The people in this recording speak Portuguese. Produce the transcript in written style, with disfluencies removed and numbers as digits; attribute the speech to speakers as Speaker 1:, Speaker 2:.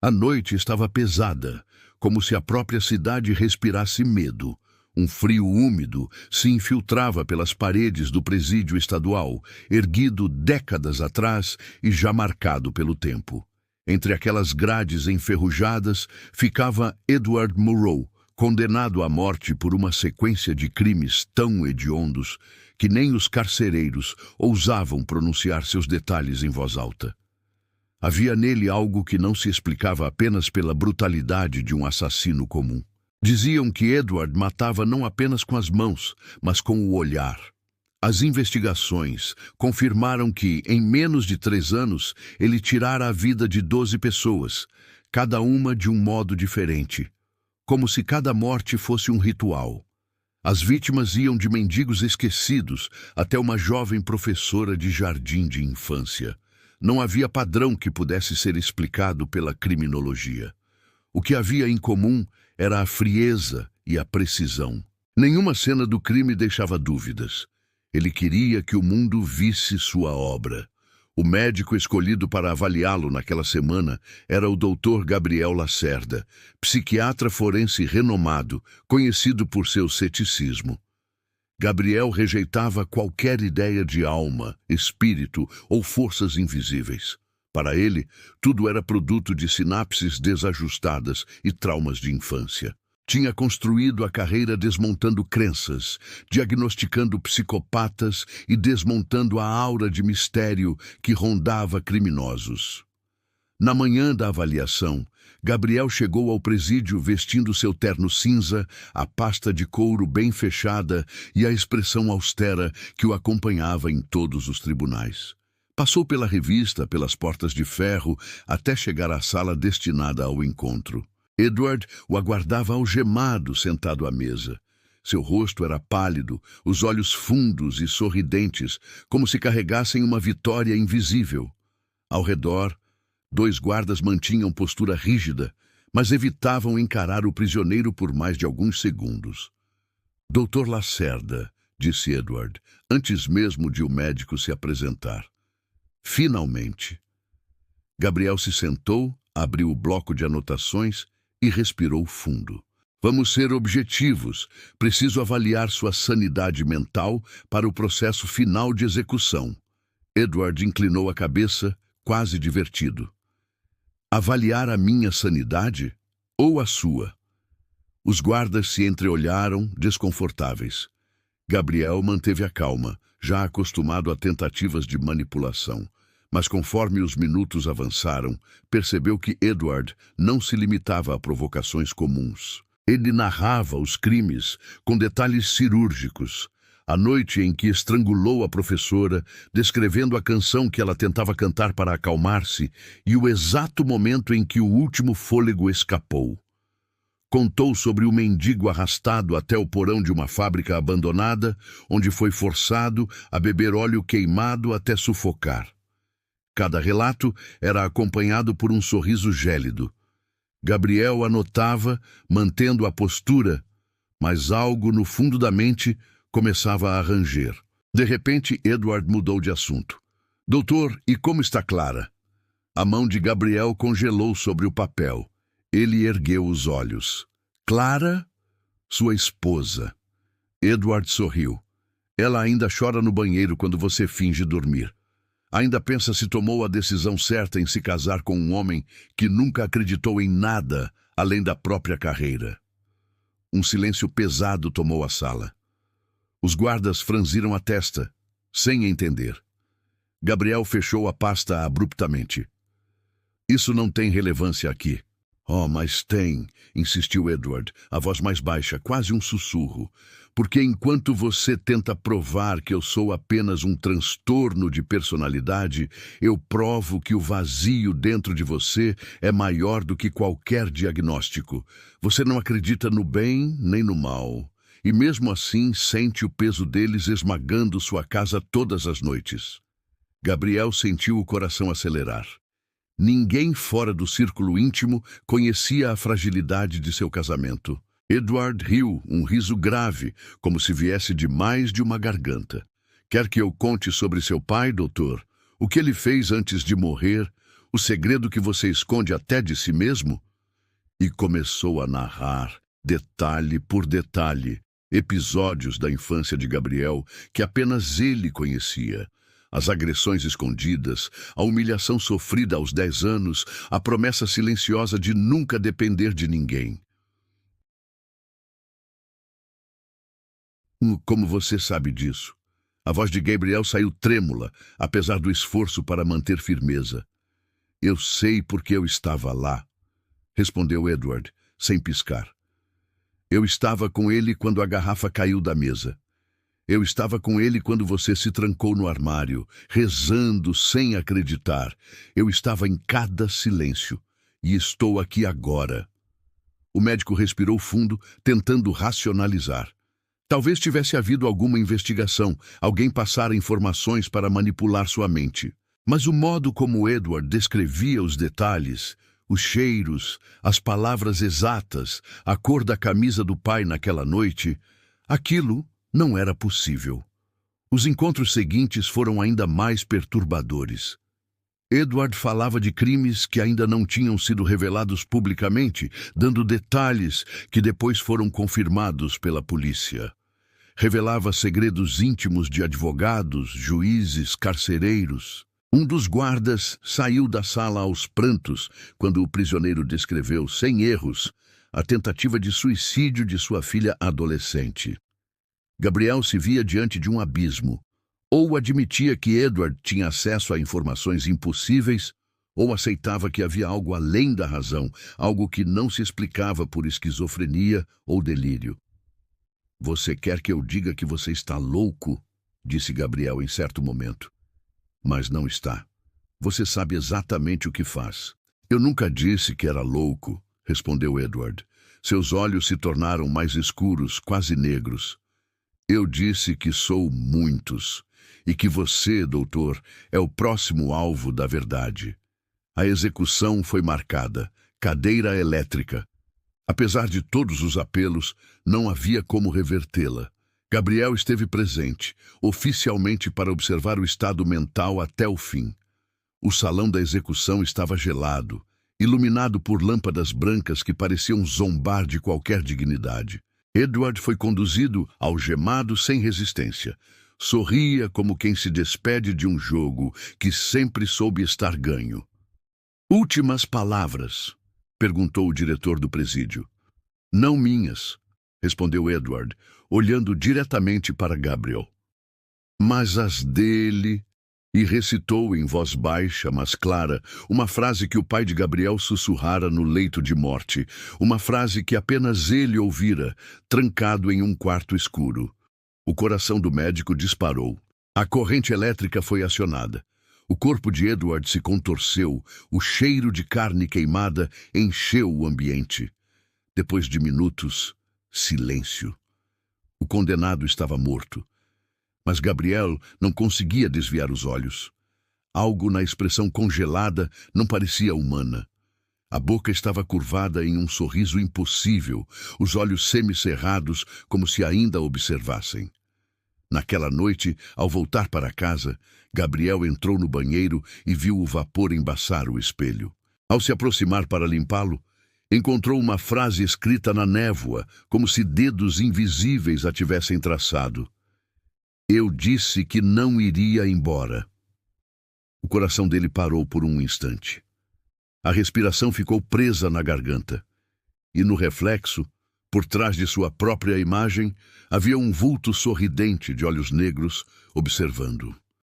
Speaker 1: A noite estava pesada, como se a própria cidade respirasse medo. Um frio úmido se infiltrava pelas paredes do presídio estadual, erguido décadas atrás e já marcado pelo tempo. Entre aquelas grades enferrujadas ficava Edward Murrow, condenado à morte por uma sequência de crimes tão hediondos que nem os carcereiros ousavam pronunciar seus detalhes em voz alta. Havia nele algo que não se explicava apenas pela brutalidade de um assassino comum. Diziam que Edward matava não apenas com as mãos, mas com o olhar. As investigações confirmaram que, em menos de 3 anos, ele tirara a vida de 12 pessoas, cada uma de um modo diferente, como se cada morte fosse um ritual. As vítimas iam de mendigos esquecidos até uma jovem professora de jardim de infância. Não havia padrão que pudesse ser explicado pela criminologia. O que havia em comum era a frieza e a precisão. Nenhuma cena do crime deixava dúvidas. Ele queria que o mundo visse sua obra. O médico escolhido para avaliá-lo naquela semana era o Dr. Gabriel Lacerda, psiquiatra forense renomado, conhecido por seu ceticismo. Gabriel rejeitava qualquer ideia de alma, espírito ou forças invisíveis. Para ele, tudo era produto de sinapses desajustadas e traumas de infância. Tinha construído a carreira desmontando crenças, diagnosticando psicopatas e desmontando a aura de mistério que rondava criminosos. Na manhã da avaliação, Gabriel chegou ao presídio vestindo seu terno cinza, a pasta de couro bem fechada e a expressão austera que o acompanhava em todos os tribunais. Passou pela revista, pelas portas de ferro, até chegar à sala destinada ao encontro. Edward o aguardava algemado, sentado à mesa. Seu rosto era pálido, os olhos fundos e sorridentes, como se carregassem uma vitória invisível. Ao redor, 2 guardas mantinham postura rígida, mas evitavam encarar o prisioneiro por mais de alguns segundos. Dr. Lacerda, disse Edward, antes mesmo de o médico se apresentar. Finalmente. Gabriel se sentou, abriu o bloco de anotações e respirou fundo. Vamos ser objetivos. Preciso avaliar sua sanidade mental para o processo final de execução. Edward inclinou a cabeça, quase divertido. Avaliar a minha sanidade ou a sua? Os guardas se entreolharam, desconfortáveis. Gabriel manteve a calma, já acostumado a tentativas de manipulação. Mas conforme os minutos avançaram, percebeu que Edward não se limitava a provocações comuns. Ele narrava os crimes com detalhes cirúrgicos. A noite em que estrangulou a professora, descrevendo a canção que ela tentava cantar para acalmar-se, e o exato momento em que o último fôlego escapou. Contou sobre o mendigo arrastado até o porão de uma fábrica abandonada, onde foi forçado a beber óleo queimado até sufocar. Cada relato era acompanhado por um sorriso gélido. Gabriel anotava, mantendo a postura, mas algo no fundo da mente começava a ranger. De repente, Edward mudou de assunto. Doutor, e como está Clara? A mão de Gabriel congelou sobre o papel. Ele ergueu os olhos. Clara? Sua esposa. Edward sorriu. Ela ainda chora no banheiro quando você finge dormir. Ainda pensa se tomou a decisão certa em se casar com um homem que nunca acreditou em nada além da própria carreira. Um silêncio pesado tomou a sala. Os guardas franziram a testa, sem entender. Gabriel fechou a pasta abruptamente. Isso não tem relevância aqui. Oh, mas tem, insistiu Edward, a voz mais baixa, quase um sussurro. Porque enquanto você tenta provar que eu sou apenas um transtorno de personalidade, eu provo que o vazio dentro de você é maior do que qualquer diagnóstico. Você não acredita no bem nem no mal. E mesmo assim sente o peso deles esmagando sua casa todas as noites. Gabriel sentiu o coração acelerar. Ninguém fora do círculo íntimo conhecia a fragilidade de seu casamento. Edward riu, um riso grave, como se viesse de mais de uma garganta. Quer que eu conte sobre seu pai, doutor? O que ele fez antes de morrer? O segredo que você esconde até de si mesmo? E começou a narrar, detalhe por detalhe, episódios da infância de Gabriel que apenas ele conhecia. As agressões escondidas, a humilhação sofrida aos 10 anos, a promessa silenciosa de nunca depender de ninguém. Como você sabe disso? A voz de Gabriel saiu trêmula, apesar do esforço para manter firmeza. Eu sei porque eu estava lá, respondeu Edward, sem piscar. Eu estava com ele quando a garrafa caiu da mesa. Eu estava com ele quando você se trancou no armário, rezando sem acreditar. Eu estava em cada silêncio. E estou aqui agora. O médico respirou fundo, tentando racionalizar. Talvez tivesse havido alguma investigação, alguém passara informações para manipular sua mente. Mas o modo como Edward descrevia os detalhes, os cheiros, as palavras exatas, a cor da camisa do pai naquela noite, aquilo não era possível. Os encontros seguintes foram ainda mais perturbadores. Edward falava de crimes que ainda não tinham sido revelados publicamente, dando detalhes que depois foram confirmados pela polícia. Revelava segredos íntimos de advogados, juízes, carcereiros. Um dos guardas saiu da sala aos prantos quando o prisioneiro descreveu, sem erros, a tentativa de suicídio de sua filha adolescente. Gabriel se via diante de um abismo. Ou admitia que Edward tinha acesso a informações impossíveis, ou aceitava que havia algo além da razão, algo que não se explicava por esquizofrenia ou delírio. Você quer que eu diga que você está louco? Disse Gabriel em certo momento. Mas não está. Você sabe exatamente o que faz. Eu nunca disse que era louco, respondeu Edward. Seus olhos se tornaram mais escuros, quase negros. Eu disse que sou muitos, e que você, doutor, é o próximo alvo da verdade. A execução foi marcada, cadeira elétrica. Apesar de todos os apelos, não havia como revertê-la. Gabriel esteve presente, oficialmente para observar o estado mental até o fim. O salão da execução estava gelado, iluminado por lâmpadas brancas que pareciam zombar de qualquer dignidade. Edward foi conduzido, algemado sem resistência. Sorria como quem se despede de um jogo que sempre soube estar ganho. Últimas palavras? Perguntou o diretor do presídio. Não minhas, respondeu Edward, olhando diretamente para Gabriel. Mas as dele... E recitou em voz baixa, mas clara, uma frase que o pai de Gabriel sussurrara no leito de morte, uma frase que apenas ele ouvira, trancado em um quarto escuro. O coração do médico disparou. A corrente elétrica foi acionada. O corpo de Edward se contorceu, o cheiro de carne queimada encheu o ambiente. Depois de minutos, silêncio. O condenado estava morto. Mas Gabriel não conseguia desviar os olhos. Algo na expressão congelada não parecia humana. A boca estava curvada em um sorriso impossível, os olhos semicerrados como se ainda observassem. Naquela noite, ao voltar para casa, Gabriel entrou no banheiro e viu o vapor embaçar o espelho. Ao se aproximar para limpá-lo, encontrou uma frase escrita na névoa, como se dedos invisíveis a tivessem traçado. Eu disse que não iria embora. O coração dele parou por um instante. A respiração ficou presa na garganta. E no reflexo, por trás de sua própria imagem, havia um vulto sorridente de olhos negros observando.